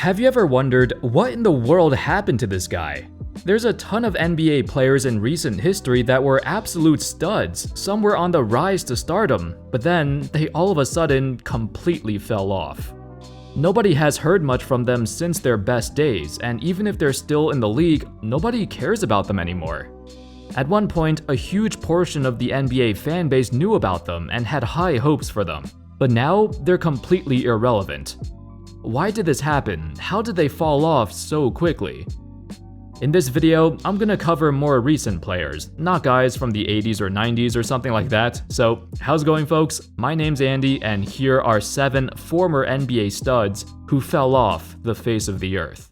Have you ever wondered what in the world happened to this guy? There's a ton of NBA players in recent history that were absolute studs. Some were on the rise to stardom, but then they all of a sudden completely fell off. Nobody has heard much from them since their best days, and even if they're still in the league, nobody cares about them anymore. At one point, a huge portion of the NBA fanbase knew about them and had high hopes for them, but now they're completely irrelevant. Why did this happen? How did they fall off so quickly? In this video, I'm gonna cover more recent players, not guys from the 80s or 90s or something like that. So, how's it going, folks? My name's Andy, and here are 7 former NBA studs who fell off the face of the earth.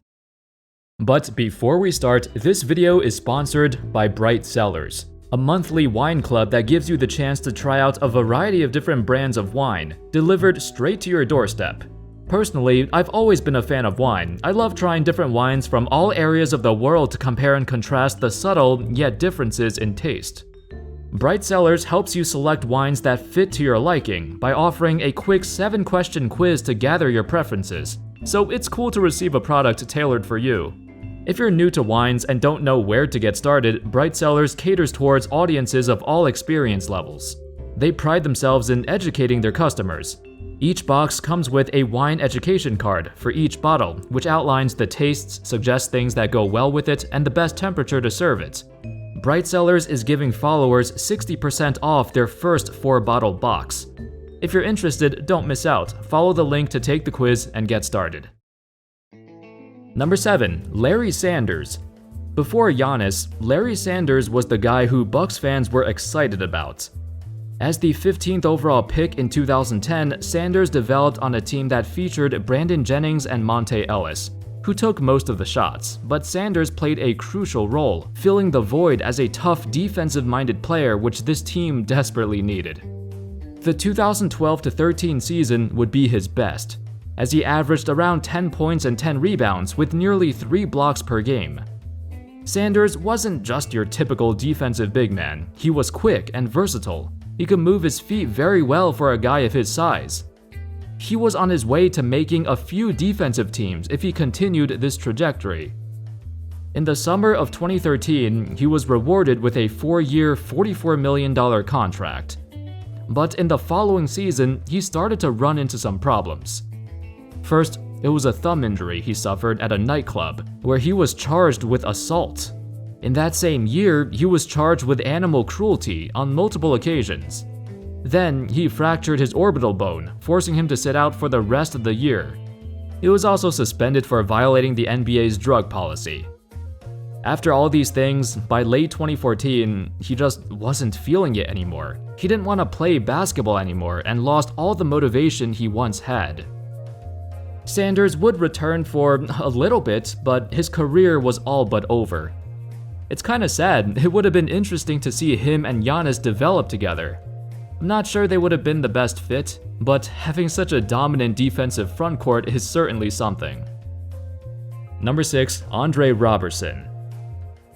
But before we start, this video is sponsored by Bright Cellars, a monthly wine club that gives you the chance to try out a variety of different brands of wine, delivered straight to your doorstep. Personally, I've always been a fan of wine. I love trying different wines from all areas of the world to compare and contrast the subtle, yet differences in taste. Bright Cellars helps you select wines that fit to your liking by offering a quick 7-question quiz to gather your preferences, so it's cool to receive a product tailored for you. If you're new to wines and don't know where to get started, Bright Cellars caters towards audiences of all experience levels. They pride themselves in educating their customers. Each box comes with a wine education card for each bottle, which outlines the tastes, suggests things that go well with it, and the best temperature to serve it. Bright Cellars is giving followers 60% off their first 4-bottle box. If you're interested, don't miss out. Follow the link to take the quiz and get started. Number 7. Larry Sanders. Before Giannis, Larry Sanders was the guy who Bucks fans were excited about. As the 15th overall pick in 2010, Sanders developed on a team that featured Brandon Jennings and Monte Ellis, who took most of the shots, but Sanders played a crucial role, filling the void as a tough defensive-minded player which this team desperately needed. The 2012-13 season would be his best, as he averaged around 10 points and 10 rebounds with nearly 3 blocks per game. Sanders wasn't just your typical defensive big man, he was quick and versatile. He could move his feet very well for a guy of his size. He was on his way to making a few defensive teams if he continued this trajectory. In the summer of 2013, he was rewarded with a 4-year, $44 million contract. But in the following season, he started to run into some problems. First, it was a thumb injury he suffered at a nightclub, where he was charged with assault. In that same year, he was charged with animal cruelty on multiple occasions. Then, he fractured his orbital bone, forcing him to sit out for the rest of the year. He was also suspended for violating the NBA's drug policy. After all these things, by late 2014, he just wasn't feeling it anymore. He didn't want to play basketball anymore and lost all the motivation he once had. Sanders would return for a little bit, but his career was all but over. It's kinda sad. It would have been interesting to see him and Giannis develop together. I'm not sure they would have been the best fit, but having such a dominant defensive frontcourt is certainly something. Number 6. Andre Roberson.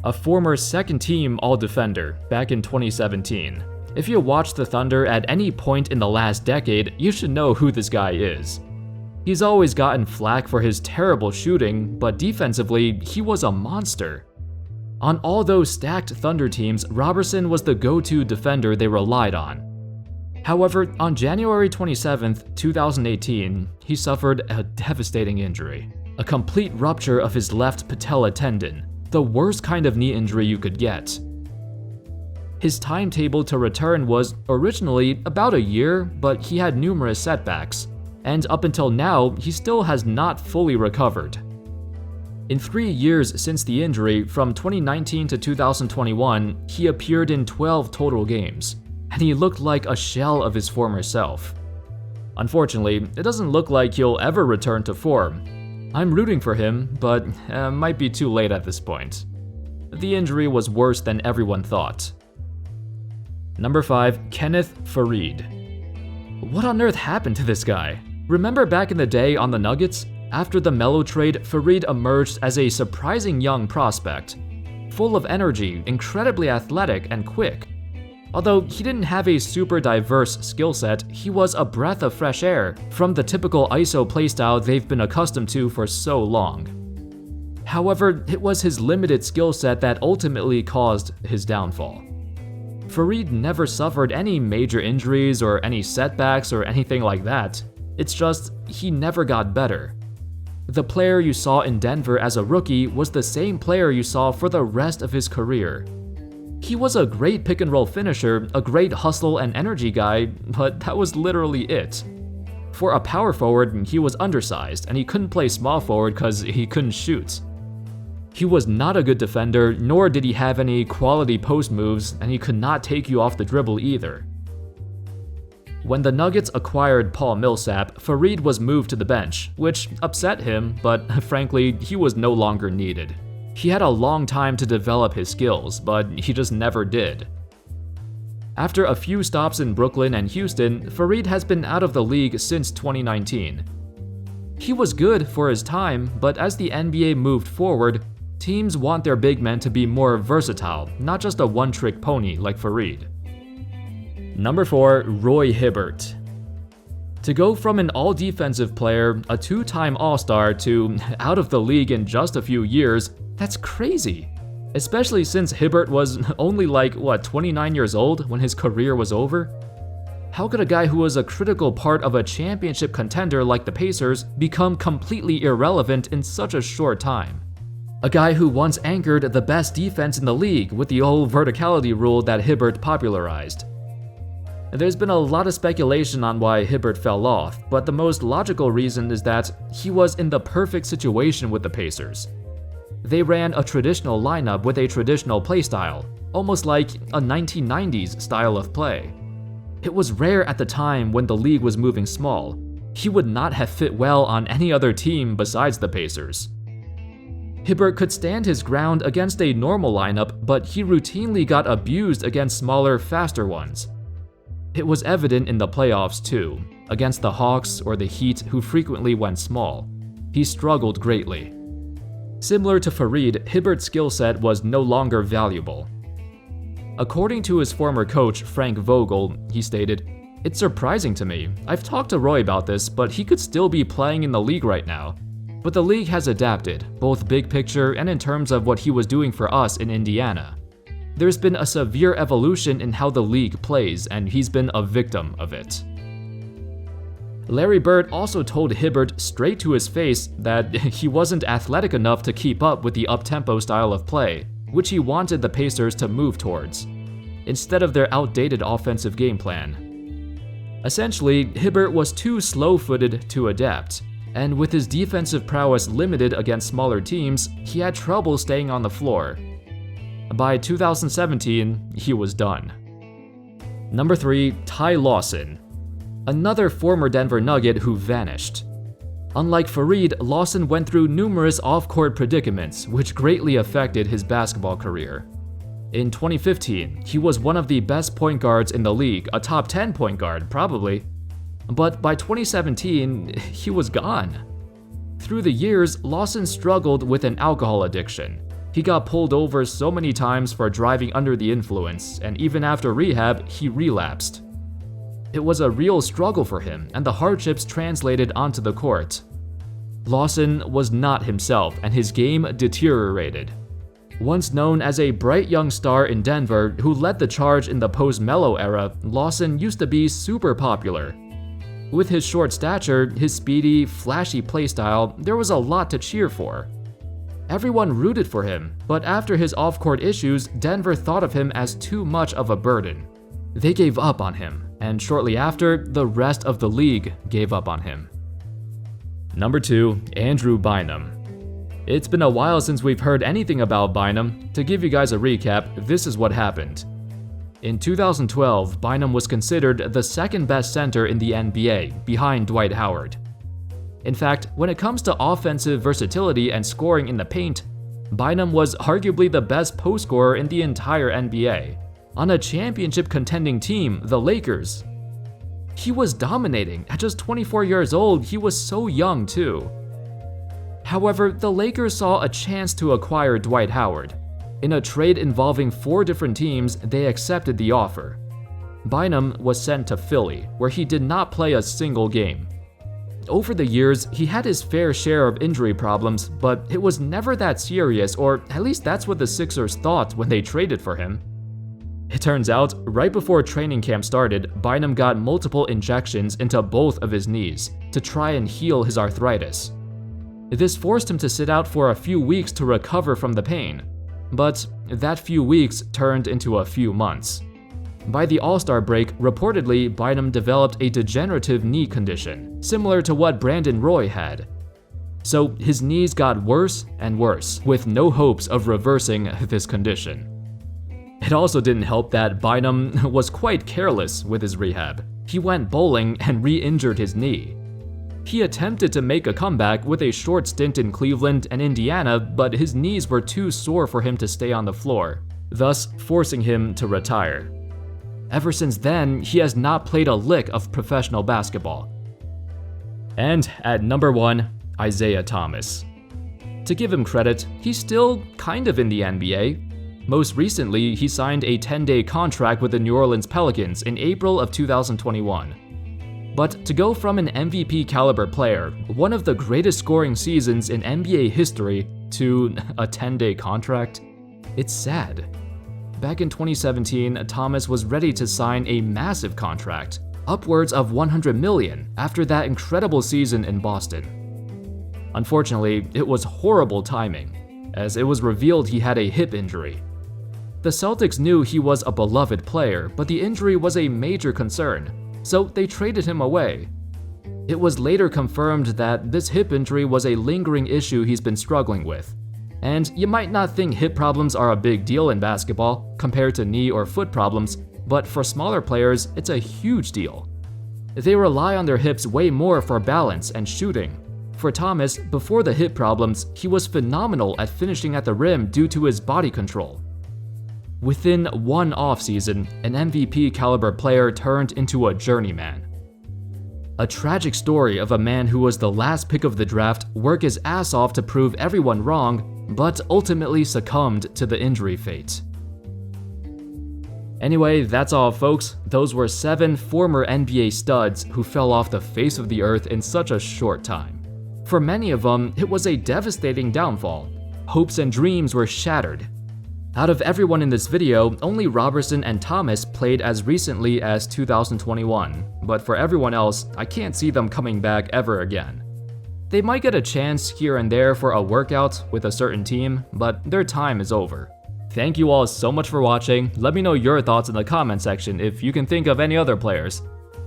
A former second-team All-Defender back in 2017. If you watched the Thunder at any point in the last decade, you should know who this guy is. He's always gotten flack for his terrible shooting, but defensively, he was a monster. On all those stacked Thunder teams, Roberson was the go-to defender they relied on. However, on January 27, 2018, he suffered a devastating injury. A complete rupture of his left patella tendon, the worst kind of knee injury you could get. His timetable to return was originally about a year, but he had numerous setbacks, and up until now, he still has not fully recovered. In 3 years since the injury, from 2019 to 2021, he appeared in 12 total games, and he looked like a shell of his former self. Unfortunately, it doesn't look like he'll ever return to form. I'm rooting for him, but might be too late at this point. The injury was worse than everyone thought. Number 5. Kenneth Faried. What on earth happened to this guy? Remember back in the day on the Nuggets? After the Melo trade, Faried emerged as a surprising young prospect, full of energy, incredibly athletic, and quick. Although he didn't have a super diverse skill set, he was a breath of fresh air from the typical ISO playstyle they've been accustomed to for so long. However, it was his limited skill set that ultimately caused his downfall. Faried never suffered any major injuries or any setbacks or anything like that. It's just, he never got better. The player you saw in Denver as a rookie was the same player you saw for the rest of his career. He was a great pick-and-roll finisher, a great hustle and energy guy, but that was literally it. For a power forward, he was undersized, and he couldn't play small forward because he couldn't shoot. He was not a good defender, nor did he have any quality post moves, and he could not take you off the dribble either. When the Nuggets acquired Paul Millsap, Faried was moved to the bench, which upset him, but frankly, he was no longer needed. He had a long time to develop his skills, but he just never did. After a few stops in Brooklyn and Houston, Faried has been out of the league since 2019. He was good for his time, but as the NBA moved forward, teams want their big men to be more versatile, not just a one-trick pony like Faried. Number 4, Roy Hibbert. To go from an all-defensive player, a two-time All-Star, to out of the league in just a few years, that's crazy. Especially since Hibbert was only 29 years old when his career was over? How could a guy who was a critical part of a championship contender like the Pacers become completely irrelevant in such a short time? A guy who once anchored the best defense in the league with the old verticality rule that Hibbert popularized. There's been a lot of speculation on why Hibbert fell off, but the most logical reason is that he was in the perfect situation with the Pacers. They ran a traditional lineup with a traditional playstyle, almost like a 1990s style of play. It was rare at the time when the league was moving small. He would not have fit well on any other team besides the Pacers. Hibbert could stand his ground against a normal lineup, but he routinely got abused against smaller, faster ones. It was evident in the playoffs too, against the Hawks or the Heat, who frequently went small. He struggled greatly. Similar to Faried, Hibbert's skill set was no longer valuable. According to his former coach, Frank Vogel, he stated, "It's surprising to me. I've talked to Roy about this, but he could still be playing in the league right now. But the league has adapted, both big picture and in terms of what he was doing for us in Indiana. There's been a severe evolution in how the league plays, and he's been a victim of it." Larry Bird also told Hibbert straight to his face that he wasn't athletic enough to keep up with the up-tempo style of play, which he wanted the Pacers to move towards, instead of their outdated offensive game plan. Essentially, Hibbert was too slow-footed to adapt, and with his defensive prowess limited against smaller teams, he had trouble staying on the floor. By 2017, he was done. Number 3, Ty Lawson. Another former Denver Nugget who vanished. Unlike Faried, Lawson went through numerous off-court predicaments, which greatly affected his basketball career. In 2015, he was one of the best point guards in the league, a top 10 point guard, probably. But by 2017, he was gone. Through the years, Lawson struggled with an alcohol addiction. He got pulled over so many times for driving under the influence, and even after rehab, he relapsed. It was a real struggle for him, and the hardships translated onto the court. Lawson was not himself, and his game deteriorated. Once known as a bright young star in Denver who led the charge in the post-Melo era, Lawson used to be super popular. With his short stature, his speedy, flashy playstyle, there was a lot to cheer for. Everyone rooted for him, but after his off-court issues, Denver thought of him as too much of a burden. They gave up on him, and shortly after, the rest of the league gave up on him. Number 2, Andrew Bynum. It's been a while since we've heard anything about Bynum. To give you guys a recap, this is what happened. In 2012, Bynum was considered the second best center in the NBA, behind Dwight Howard. In fact, when it comes to offensive versatility and scoring in the paint, Bynum was arguably the best post scorer in the entire NBA. On a championship contending team, the Lakers. He was dominating. At just 24 years old, he was so young too. However, the Lakers saw a chance to acquire Dwight Howard. In a trade involving 4 different teams, they accepted the offer. Bynum was sent to Philly, where he did not play a single game. Over the years, he had his fair share of injury problems, but it was never that serious, or at least that's what the Sixers thought when they traded for him. It turns out, right before training camp started, Bynum got multiple injections into both of his knees to try and heal his arthritis. This forced him to sit out for a few weeks to recover from the pain, but that few weeks turned into a few months. By the All-Star break, reportedly, Bynum developed a degenerative knee condition, similar to what Brandon Roy had. So his knees got worse and worse, with no hopes of reversing this condition. It also didn't help that Bynum was quite careless with his rehab. He went bowling and re-injured his knee. He attempted to make a comeback with a short stint in Cleveland and Indiana, but his knees were too sore for him to stay on the floor, thus forcing him to retire. Ever since then, he has not played a lick of professional basketball. And at number 1, Isaiah Thomas. To give him credit, he's still kind of in the NBA. Most recently, he signed a 10-day contract with the New Orleans Pelicans in April of 2021. But to go from an MVP caliber player, one of the greatest scoring seasons in NBA history, to a 10-day contract, it's sad. Back in 2017, Thomas was ready to sign a massive contract, upwards of $100 million, after that incredible season in Boston. Unfortunately, it was horrible timing, as it was revealed he had a hip injury. The Celtics knew he was a beloved player, but the injury was a major concern, so they traded him away. It was later confirmed that this hip injury was a lingering issue he's been struggling with. And you might not think hip problems are a big deal in basketball compared to knee or foot problems, but for smaller players, it's a huge deal. They rely on their hips way more for balance and shooting. For Thomas, before the hip problems, he was phenomenal at finishing at the rim due to his body control. Within one offseason, an MVP caliber player turned into a journeyman. A tragic story of a man who was the last pick of the draft, worked his ass off to prove everyone wrong, but ultimately succumbed to the injury fate. Anyway, that's all folks. Those were 7 former NBA studs who fell off the face of the earth in such a short time. For many of them, it was a devastating downfall. Hopes and dreams were shattered. Out of everyone in this video, only Roberson and Thomas played as recently as 2021, but for everyone else, I can't see them coming back ever again. They might get a chance here and there for a workout with a certain team, but their time is over. Thank you all so much for watching. Let me know your thoughts in the comment section if you can think of any other players.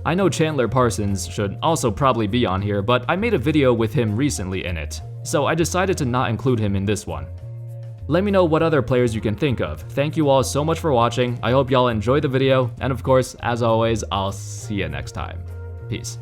I know Chandler Parsons should also probably be on here, but I made a video with him recently in it, so I decided to not include him in this one. Let me know what other players you can think of. Thank you all so much for watching. I hope y'all enjoyed the video, and of course, as always, I'll see you next time. Peace.